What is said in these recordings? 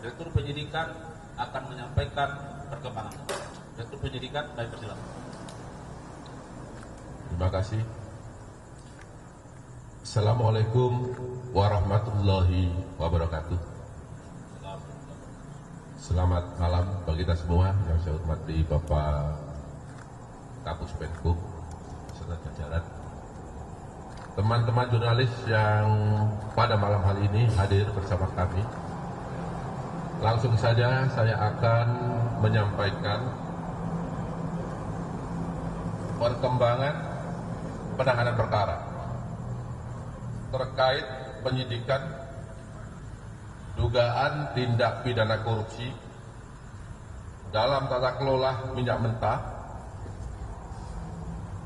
Direktur Penyidikan akan menyampaikan perkembangan. Direktur Penyidikan, baik persilakan. Terima kasih. Assalamualaikum warahmatullahi wabarakatuh. Selamat malam bagi kita semua yang saya hormati Bapak Kapus Penkum beserta jajaran. Teman-teman jurnalis yang pada malam hari ini hadir bersama kami. Langsung saja saya akan menyampaikan perkembangan penanganan perkara terkait penyidikan dugaan tindak pidana korupsi dalam tata kelola minyak mentah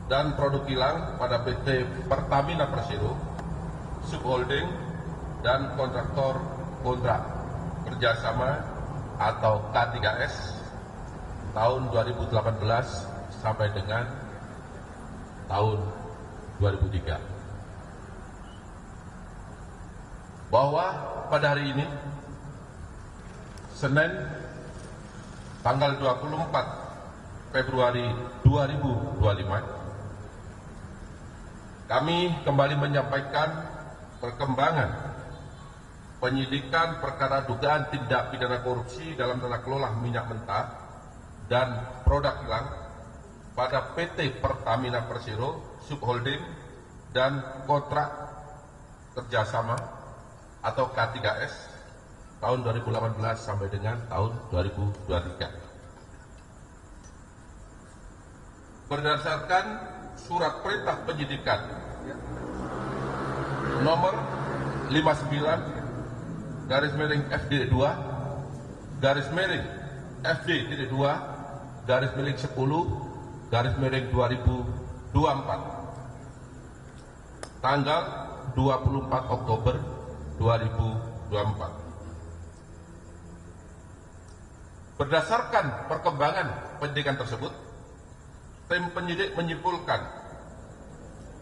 dan produk kilang pada PT Pertamina Persero, Subholding dan kontraktor kontrak kerjasama atau K3S tahun 2018 sampai dengan tahun 2003. Bahwa pada hari ini, Senin tanggal 24 Februari 2025, kami kembali menyampaikan perkembangan penyidikan perkara dugaan tindak pidana korupsi dalam tata kelola minyak mentah dan produk kilang pada PT Pertamina Persero, Subholding dan kontrak kerjasama atau K3S tahun 2018 sampai dengan tahun 2023. Berdasarkan surat perintah penyidikan nomor 59/FD2 FD-2/10/2024 tanggal 24 Oktober 2024. Berdasarkan perkembangan penyidikan tersebut, tim penyidik menyimpulkan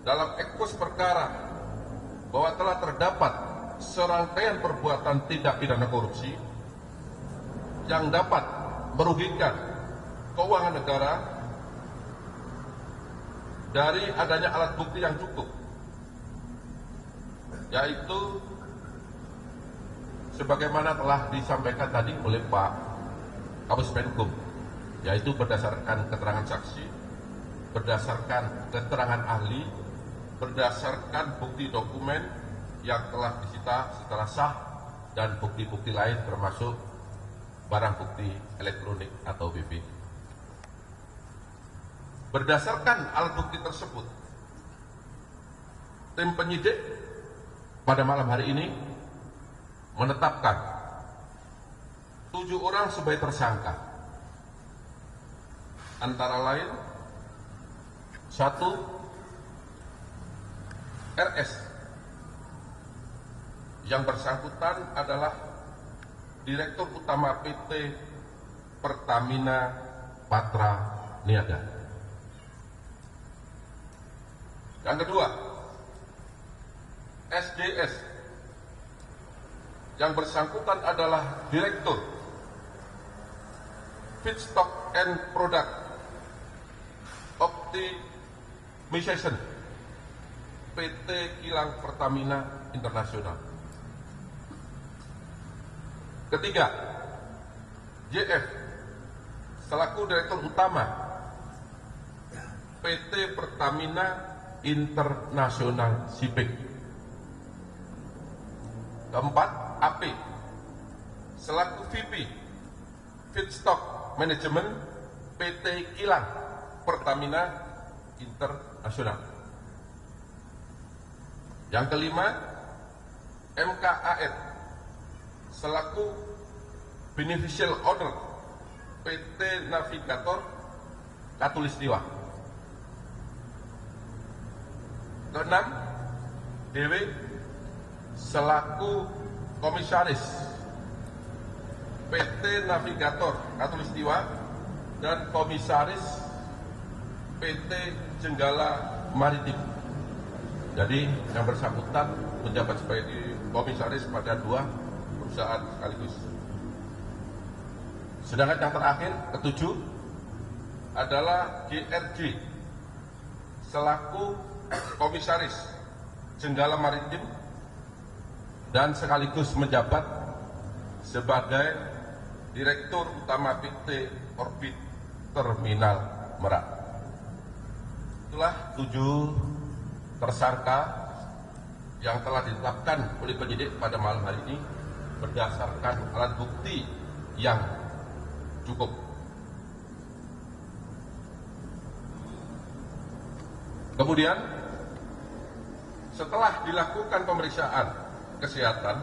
dalam ekspos perkara bahwa telah terdapat serangkaian perbuatan tindak pidana korupsi yang dapat merugikan keuangan negara dari adanya alat bukti yang cukup, yaitu sebagaimana telah disampaikan tadi oleh Pak Kapus Penkum, yaitu berdasarkan keterangan saksi, berdasarkan keterangan ahli, berdasarkan bukti dokumen yang telah disita secara sah dan bukti-bukti lain termasuk barang bukti elektronik atau BB. Berdasarkan alat bukti tersebut, tim penyidik pada malam hari ini menetapkan 7 orang sebagai tersangka, antara lain 1. RS, yang bersangkutan adalah Direktur Utama PT Pertamina Patra Niaga. Yang kedua, SDS, yang bersangkutan adalah Direktur Feedstock and Product Optimization PT Kilang Pertamina Internasional. Ketiga, JF selaku Direktur Utama PT Pertamina Internasional Shipping. Keempat, AP selaku VP Feedstock Management PT Kilang Pertamina Internasional. Yang kelima, MKAN selaku Beneficial Owner PT Navigator Katulistiwa. Keenam, DW selaku Komisaris PT Navigator Katulistiwa dan Komisaris PT Jenggala Maritim. Jadi yang bersangkutan menjabat sebagai komisaris pada 2 perusahaan sekaligus. Sedangkan yang terakhir, ketujuh, adalah GRJ selaku Komisaris Jenggala Maritim dan sekaligus menjabat sebagai Direktur Utama PT Orbit Terminal Merak. Itulah 7 tersangka yang telah ditetapkan oleh penyidik pada malam hari ini berdasarkan alat bukti yang cukup. Kemudian setelah dilakukan pemeriksaan kesehatan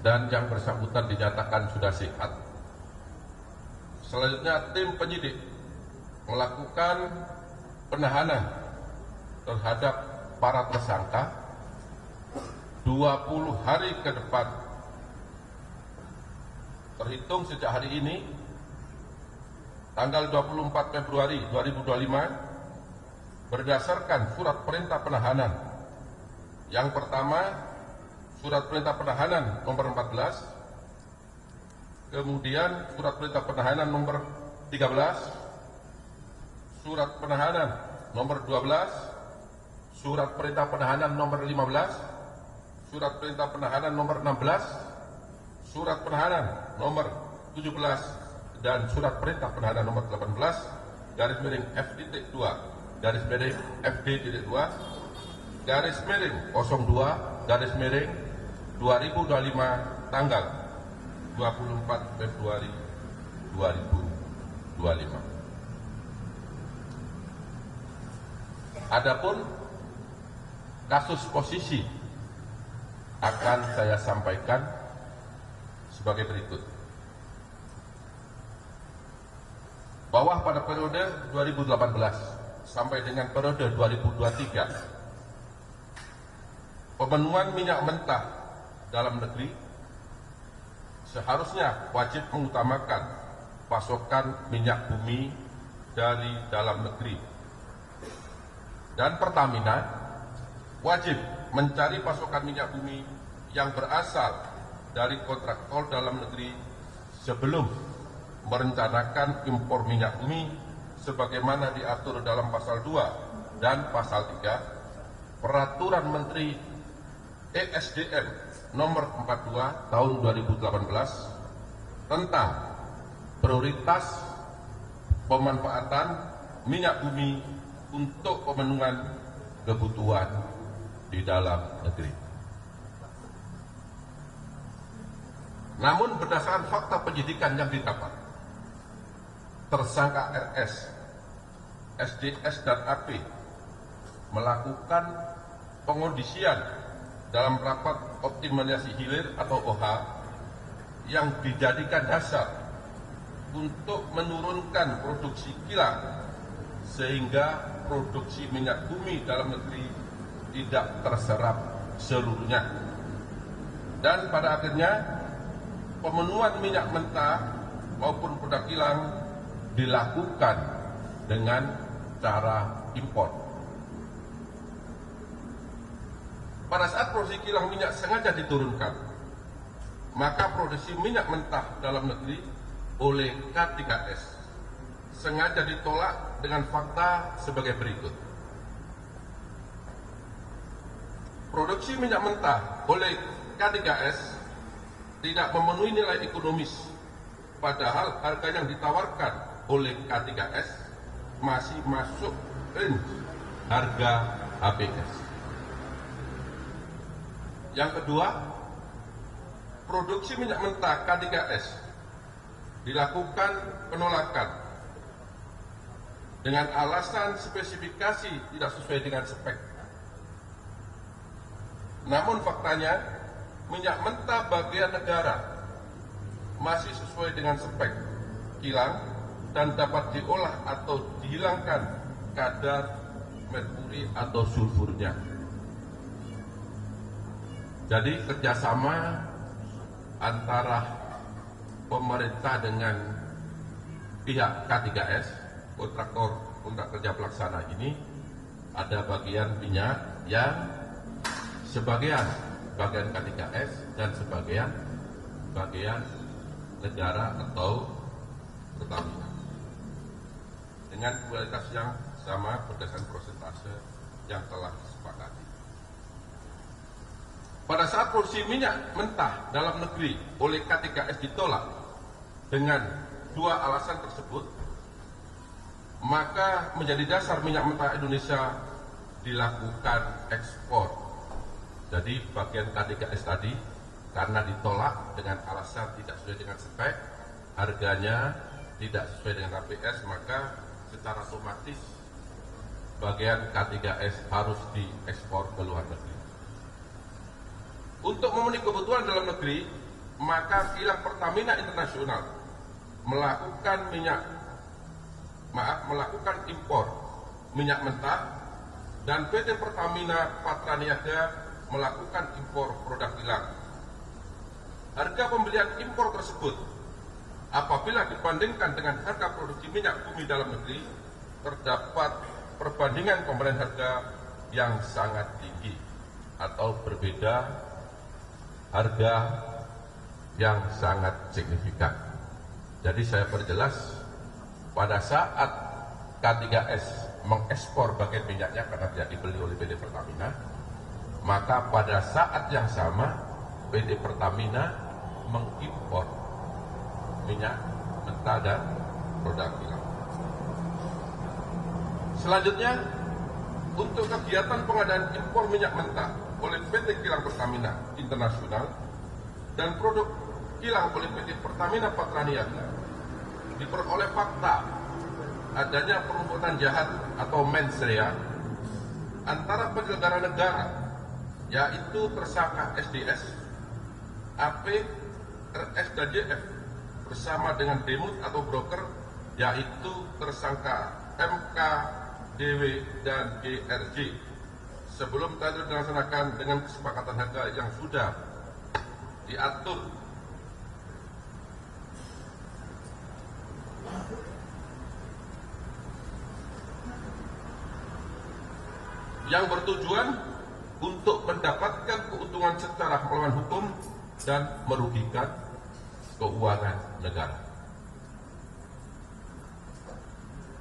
dan yang bersangkutan dinyatakan sudah sehat, selanjutnya tim penyidik melakukan penahanan terhadap para tersangka 20 hari ke depan terhitung sejak hari ini tanggal 24 Februari 2025 berdasarkan surat perintah penahanan. Yang pertama, surat perintah penahanan nomor 14, kemudian surat perintah penahanan nomor 13, surat penahanan nomor 12, surat perintah penahanan nomor 15, surat perintah penahanan nomor 16, surat penahanan nomor 17, dan surat perintah penahanan nomor 18 garis miring F.2 garis miring FD.2 garis miring 02 garis miring 2025 tanggal 24 Februari 2025. Adapun kasus posisi akan saya sampaikan sebagai berikut. Bahwa pada periode 2018 sampai dengan periode 2023, pemenuhan minyak mentah dalam negeri seharusnya wajib mengutamakan pasokan minyak bumi dari dalam negeri. Dan Pertamina wajib mencari pasokan minyak bumi yang berasal dari kontraktor dalam negeri sebelum merencanakan impor minyak bumi sebagaimana diatur dalam pasal 2 dan pasal 3 Peraturan Menteri ESDM nomor 42 tahun 2018 tentang prioritas pemanfaatan minyak bumi untuk pemenuhan kebutuhan di dalam negeri. Namun berdasarkan fakta penyidikan yang didapat, tersangka RS, SDS dan AP melakukan pengondisian dalam rapat optimalisasi hilir atau OH yang dijadikan dasar untuk menurunkan produksi kilang sehingga produksi minyak bumi dalam negeri tidak terserap seluruhnya. Dan pada akhirnya pemenuhan minyak mentah maupun produk kilang dilakukan dengan cara impor. Pada saat produksi kilang minyak sengaja diturunkan, maka produksi minyak mentah dalam negeri oleh K3S sengaja ditolak dengan fakta sebagai berikut. Produksi minyak mentah oleh K3S tidak memenuhi nilai ekonomis, padahal harga yang ditawarkan oleh K3S masih masuk range harga HPS. Yang kedua, produksi minyak mentah K3S dilakukan penolakan dengan alasan spesifikasi tidak sesuai dengan spek. Namun faktanya minyak mentah bagian negara masih sesuai dengan spek kilang dan dapat diolah atau dihilangkan kadar merkuri atau sulfurnya. Jadi kerjasama antara pemerintah dengan pihak K3S, kontraktor kontrak kerja pelaksana ini, ada bagian minyak yang sebagian K3S dan sebagian negara atau Pertamina dengan kualitas yang sama berdasarkan persentase yang telah disepakati. Pada saat produksi minyak mentah dalam negeri oleh K3S ditolak dengan dua alasan tersebut, maka menjadi dasar minyak mentah Indonesia dilakukan ekspor. Jadi bagian K3S tadi karena ditolak dengan alasan tidak sesuai dengan spek, harganya tidak sesuai dengan KPS, maka secara otomatis bagian K3S harus diekspor ke luar negeri. Untuk memenuhi kebutuhan dalam negeri, maka kilang Pertamina Internasional melakukan impor minyak mentah dan PT Pertamina Patraniaga melakukan impor produk kilang. Harga pembelian impor tersebut apabila dibandingkan dengan harga produksi minyak bumi dalam negeri, terdapat perbandingan komponen harga yang sangat tinggi atau berbeda harga yang sangat signifikan. Jadi saya perjelas, pada saat K3S mengekspor bagian minyaknya karena tidak dibeli oleh PT Pertamina, maka pada saat yang sama PT Pertamina mengimpor minyak mentah dan produk kilang. Selanjutnya, untuk kegiatan pengadaan impor minyak mentah oleh PT Kilang Pertamina Internasional dan produk kilang oleh PT Pertamina Patraniaga diperoleh fakta adanya perbuatan jahat atau mens rea antara penyelenggara negara, yaitu tersangka SDS, AP, RS dan JF bersama dengan demut atau broker, yaitu tersangka MK, DW dan GRJ, sebelum tender dilaksanakan dengan kesepakatan harga yang sudah diatur yang bertujuan untuk mendapatkan keuntungan secara melawan hukum dan merugikan keuangan negara.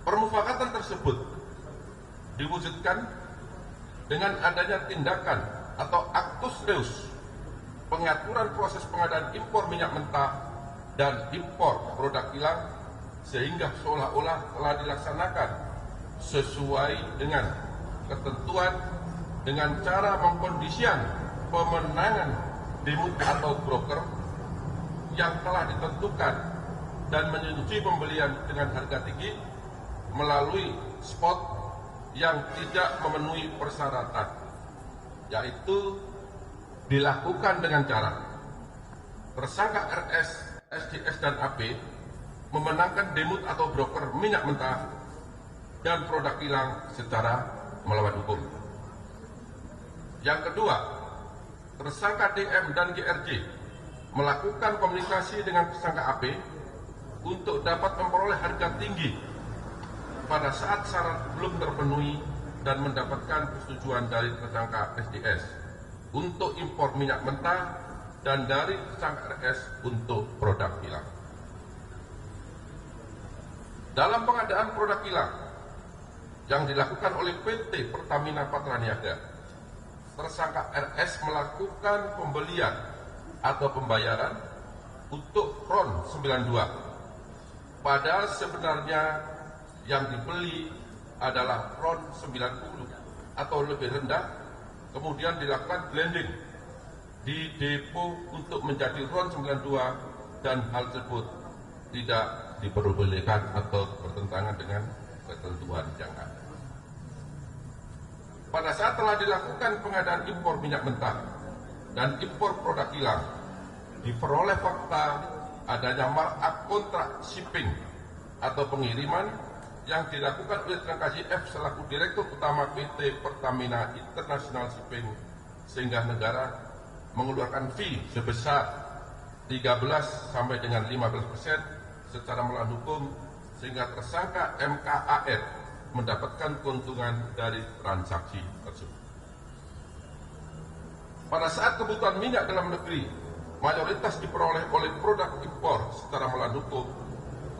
Permufakatan tersebut diwujudkan dengan adanya tindakan atau actus reus pengaturan proses pengadaan impor minyak mentah dan impor produk kilang, sehingga seolah-olah telah dilaksanakan sesuai dengan ketentuan dengan cara mengkondisikan pemenangan demut atau broker yang telah ditentukan dan menyetujui pembelian dengan harga tinggi melalui spot yang tidak memenuhi persyaratan, yaitu dilakukan dengan cara tersangka RS, SDS dan AP memenangkan demut atau broker minyak mentah dan produk kilang secara melawan hukum. Yang kedua, tersangka DM dan GRJ melakukan komunikasi dengan tersangka AP untuk dapat memperoleh harga tinggi pada saat syarat belum terpenuhi dan mendapatkan persetujuan dari tersangka SDS untuk impor minyak mentah dan dari tersangka RS untuk produk kilang. Dalam pengadaan produk kilang yang dilakukan oleh PT Pertamina Patraniaga, tersangka RS melakukan pembelian atau pembayaran untuk RON 92. Padahal sebenarnya yang dibeli adalah RON 90 atau lebih rendah, kemudian dilakukan blending di depo untuk menjadi RON 92 dan hal tersebut tidak diperbolehkan atau bertentangan dengan ketentuan yang ada. Pada saat telah dilakukan pengadaan impor minyak mentah dan impor produk kilang, diperoleh fakta adanya markup kontrak shipping atau pengiriman yang dilakukan oleh tersangka JF selaku Direktur Utama PT Pertamina International Shipping, sehingga negara mengeluarkan fee sebesar 13 sampai dengan 15% secara melawan hukum, sehingga tersangka MKAR mendapatkan keuntungan dari transaksi tersebut. Pada saat kebutuhan minyak dalam negeri mayoritas diperoleh oleh produk impor hukum,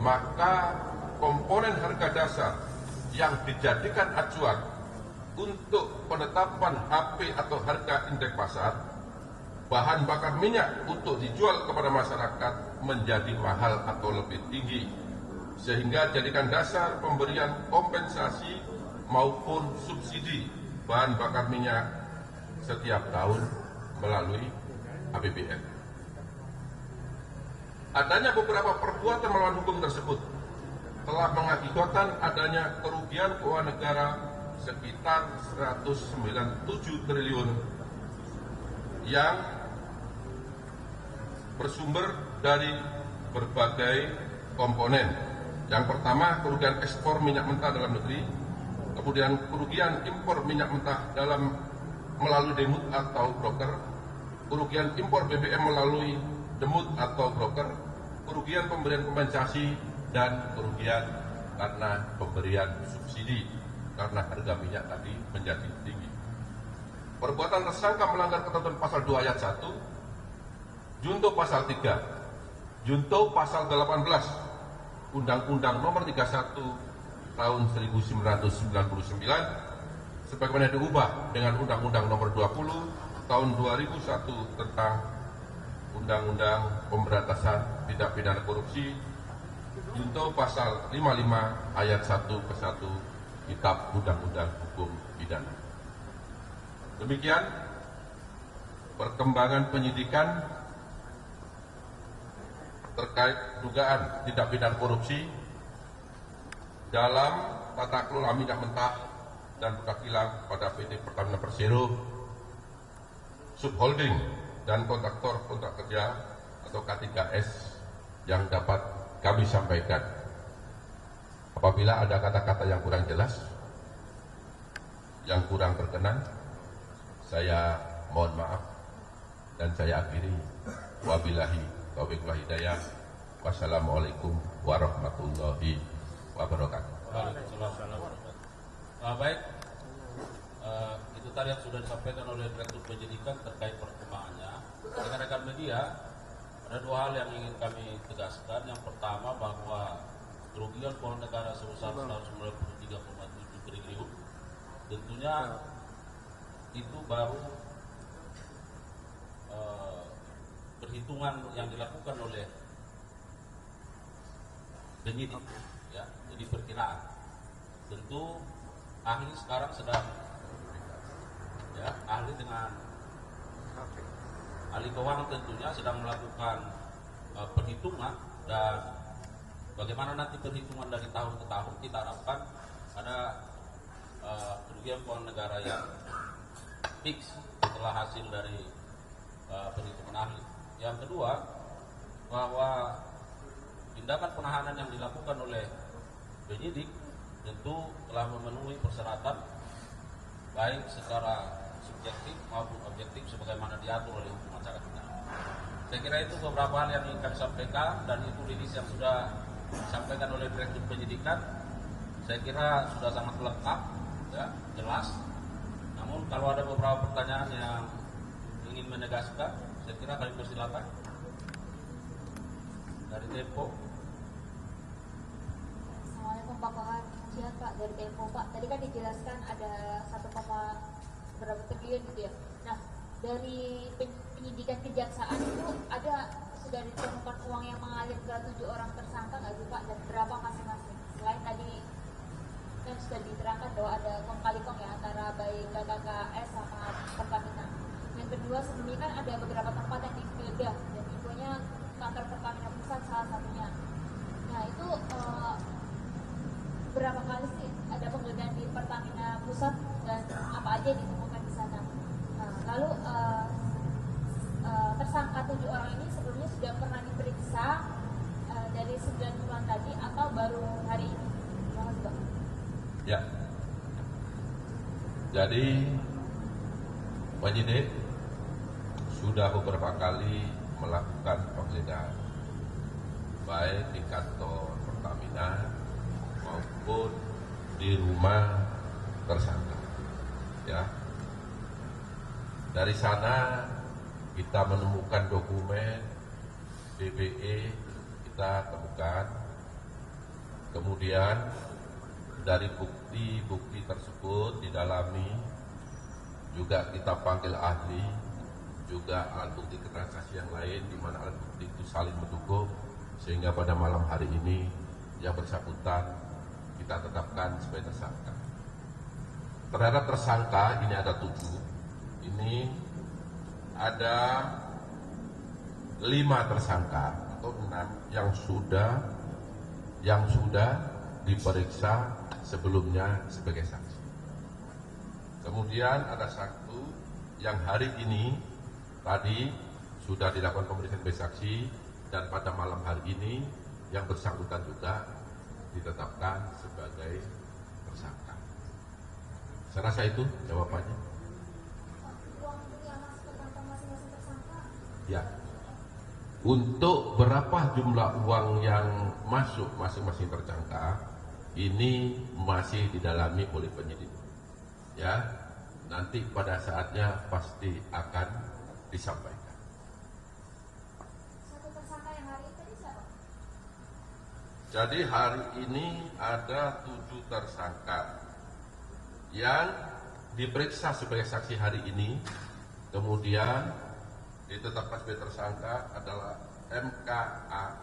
maka komponen harga dasar yang dijadikan acuan untuk penetapan HP atau harga indeks pasar, bahan bakar minyak untuk dijual kepada masyarakat menjadi mahal atau lebih tinggi, sehingga jadikan dasar pemberian kompensasi maupun subsidi bahan bakar minyak setiap tahun melalui APBN. Adanya beberapa perbuatan melawan hukum tersebut telah mengakibatkan adanya kerugian keuangan negara sekitar 197 triliun yang bersumber dari berbagai komponen. Yang pertama, kerugian ekspor minyak mentah dalam negeri, kemudian kerugian impor minyak mentah melalui demut atau broker, kerugian impor BBM melalui demut atau broker, kerugian pemberian kompensasi, dan kerugian karena pemberian subsidi karena harga minyak tadi menjadi tinggi. Perbuatan tersangka melanggar ketentuan pasal 2 ayat 1, junto pasal 3, junto pasal 18 Undang-Undang Nomor 31 Tahun 1999 sebagaimana diubah dengan Undang-Undang Nomor 20 Tahun 2001 tentang Undang-Undang Pemberantasan Tindak Pidana Korupsi, junto pasal 55 ayat 1 ke 1 Kitab Undang-Undang Hukum Pidana. Demikian perkembangan penyidikan terkait dugaan tindak pidana korupsi dalam tata kelola minyak mentah dan bekas kilang pada PT Pertamina Persero, subholding dan kontraktor kontrak kerja atau K3S yang dapat kami sampaikan. Apabila ada kata-kata yang kurang jelas, yang kurang berkenan, saya mohon maaf dan saya akhiri. Wabillahi taufiq wal hidayah. Wassalamualaikum warahmatullahi wabarakatuh. Baik, itu tadi yang sudah disampaikan oleh Direktur Penyidikan terkait perkembangannya. Rekan-rekan media, ada dua hal yang ingin kami tegaskan. Yang pertama, bahwa kerugian keuangan negara sebesar 193,7 triliun tentunya itu baru perhitungan yang dilakukan oleh penyidik, ya, jadi perkiraan. Tentu ahli sekarang sedang, ya, ahli keuangan tentunya sedang melakukan perhitungan, dan bagaimana nanti perhitungan dari tahun ke tahun kita harapkan ada kerugian keuangan negara yang fix setelah hasil dari perhitungan ahli. Yang kedua, bahwa tindakan penahanan yang dilakukan oleh penyidik tentu telah memenuhi persyaratan baik secara subjektif maupun objektif sebagaimana diatur oleh hukum acara pidana. Saya kira itu beberapa hal yang ingin kami sampaikan, dan itu rilis yang sudah disampaikan oleh Direktur Penyidikan. Saya kira sudah sangat lengkap, ya, jelas. Namun kalau ada beberapa pertanyaan yang ingin menegaskan, saya kira kami persilakan. Dari Tempo. Assalamualaikum Pak Kohar. Siap Pak, dari Tempo Pak. Tadi kan dijelaskan ada 1, berapa triliun gitu ya. Nah, dari penyidikan kejaksaan itu sudah ditemukan uang yang mengalir ke 7 orang tersangka nggak sih Pak? Dan berapa masing-masing? Selain tadi kan sudah diterangkan bahwa ada kong kali kong ya antara baik KKS sama Pertamina. Yang kedua, sebelumnya kan ada beberapa tempat yang digeledah dan infonya kantor Pertamina Pusat salah satunya. Nah itu berapa kali sih ada penggeledahan di Pertamina Pusat dan apa aja yang ditemukan di sana? Nah, lalu tersangka 7 orang ini sebelumnya sudah pernah diperiksa dari 9 bulan tadi atau baru hari ini? Terima kasih Pak. Ya. Jadi penyidik sudah beberapa kali melakukan penggeledahan baik di kantor Pertamina maupun di rumah tersangka. Ya. Dari sana kita menemukan dokumen DBE, kita temukan. Kemudian dari bukti-bukti tersebut didalami, juga kita panggil ahli, juga alat bukti keterangan saksi yang lain, di mana alat bukti itu saling mendukung, sehingga pada malam hari ini yang bersangkutan kita tetapkan sebagai tersangka. Terhadap tersangka ini ada 7, ini ada 5 tersangka atau 6 yang sudah diperiksa sebelumnya sebagai saksi. Kemudian ada 1 yang hari ini tadi sudah dilakukan pemeriksaan sebagai saksi, dan pada malam hari ini yang bersangkutan juga ditetapkan sebagai tersangka. Saya rasa itu jawabannya. Uang yang masuk ke kantong masing-masing tersangka? Ya. Untuk berapa jumlah uang yang masuk masing-masing tersangka ini masih didalami oleh penyidik. Ya, nanti pada saatnya pasti akan disampaikan. Satu tersangka yang hari ini tadi siapa? Jadi hari ini ada 7 tersangka yang diperiksa sebagai saksi hari ini, kemudian ditetapkan sebagai tersangka adalah MKAN.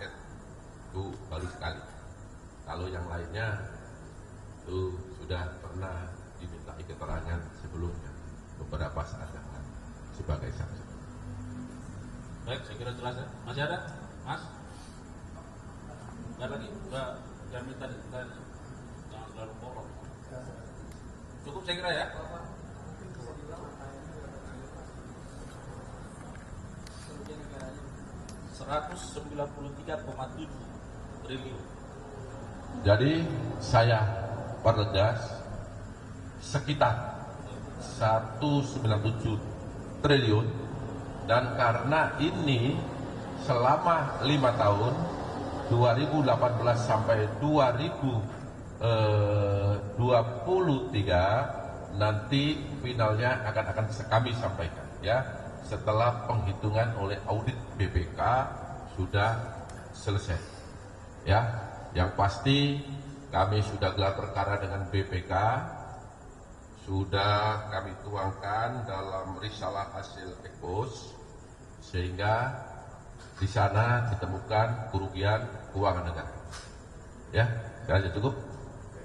Itu baru sekali. Kalau yang lainnya itu sudah pernah diminta keterangan sebelumnya beberapa saat yang lalu sebagai saksi. Baik, saya kira jelas ya. Masih ada, Mas? Ada lagi? Udah diambil tadi, jangan terlalu bolong. Cukup saya kira ya. Rp193,7 triliun. Jadi saya pertegas sekitar 197 triliun, dan karena ini selama 5 tahun 2018 sampai 2023 nanti finalnya akan kami sampaikan ya, setelah penghitungan oleh audit BPK sudah selesai ya. Yang pasti kami sudah gelar perkara dengan BPK, sudah kami tuangkan dalam risalah hasil ekspos, sehingga di sana ditemukan kerugian keuangan negara. Ya, saya cukup.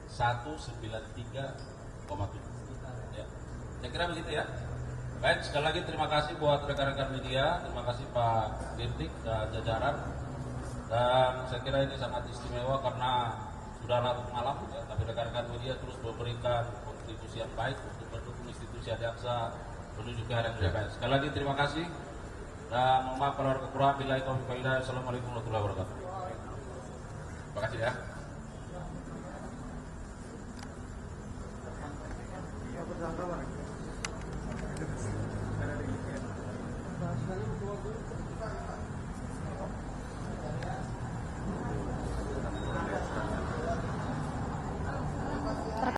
193,7. Ya. Saya kira begitu ya. Baik, sekali lagi terima kasih buat rekan-rekan media, terima kasih Pak Dirdik dan jajaran. Dan saya kira ini sangat istimewa karena sudah larut malam ya, tapi rekan-rekan media terus memberikan kontribusi yang baik untuk mendukung institusi Adiaksa menuju ke arah yang lebih baik. Sekali lagi terima kasih dan mohon maaf kalau ada kekurangan. Billahi taufiq wal hidayah. Assalamualaikum warahmatullahi wabarakatuh. Terima kasih ya.